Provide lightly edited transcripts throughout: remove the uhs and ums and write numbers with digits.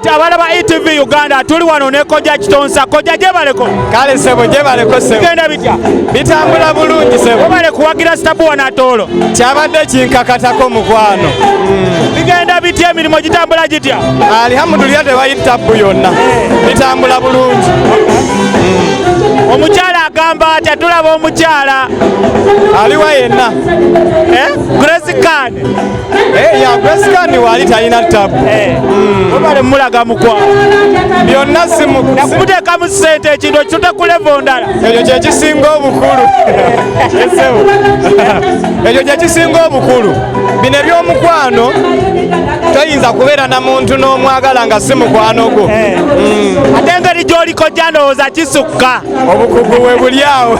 Alright, abalaba ETV Uganda tuli wano ne Kojja Kitonsa. Kojja gyebaleko. Kale sebo gyebaleko sebo. Bigenda bitya? Bitambula bulungi sebo. Obale kuwagira Stabu Wanatolo. Kyabadde kinkakatako mukwano. Bigenda bitya emirimu gitambula gitya? Alhamdulillah tebayita bbu yonna. Bitambula bulungi. Omukyala agamba atya tulaba omukyala. Aliwa yenna. Grace Khan. Ya Grace Khan wali talina tabu. Obale mulaga mukwa. Byonna simu. Nakuteekamu ssente ekintu ekituta ku level ndala. Ekyo kye kisinga obukulu. Ekyo kye kisinga obukulu. Bino eby'omukwano toyinza kubeera na muntu n'omwagala nga si mukwano gwo. Ate engeri gy'oliko Kojja ndowooza kisukka. Obukugu bwe buli awo.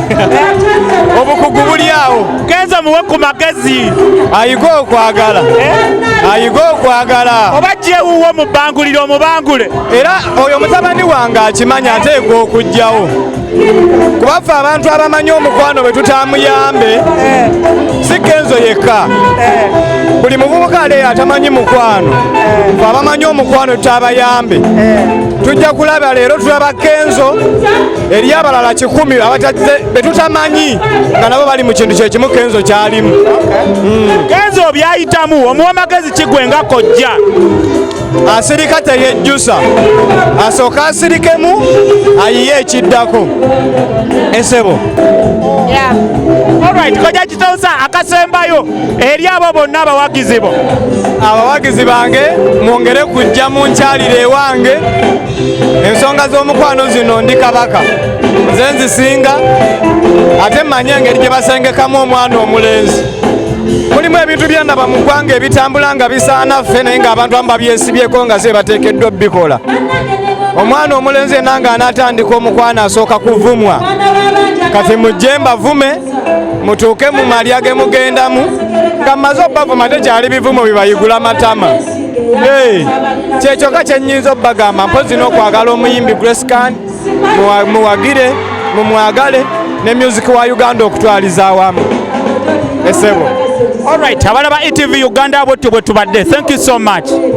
Obukugu buli awo. Genza muwe ku magezi. Ayiga okwagala. Ayiga okwagala. Oba gyewuwo mubangulire omubangule. Era oyo mutabani wange akimanya ateekwa okugyawo. Kuba ffe abantu abamanyi omukwano bwe tutamuyambe si Kenzo yekka. Buli muvubuka ali atamanyi mukwano ffe abamanyi omukwano tutabayambe. Tujja kulaba leero tulaba Kenzo eri abalala 100 be tutamanyi nga nabo bali mu kintu kyekimu Kenzo kyalimu. Kenzo byayitamu omuwa magezi kigwe nga Kojja. Asirika teyejjusa, asooka asirikemu ayiye ekiddako. Esebo. Alright, Kojja Kitonsa akasembayo eri abo bonna abawagizi bo. Abawagizi bange mwongere kujja mu nkyalire ewange. Ensonga z'omukwano zino ndi kabaka nze nzisinga ate mmanyi engeri gye basengekamu omwana omulenzi. Mulimu ebintu byandaba mu ggwanga ebitambula nga bisaana ffe naye ng'abantu abamu babyesibyeko nga ze bateekeddwa bikola. Omwana omulenzi yenna ng'anaatandika omukwano asooka kuvumwa. Kati mujje mbavume mutuuke mu malya ge mugendamu nga mmaze obbavuma tekyali bivumo bibayigula matama. Kyekyokka kye nnyinza obbagamba mpozi n'okwagala omuyimbi Grace Khan muwagire mumwagale ne music wa Uganda okutwaliza awamu. Esebo. Alright, abalaba ETV Uganda bwe tubadde. Thank you so much.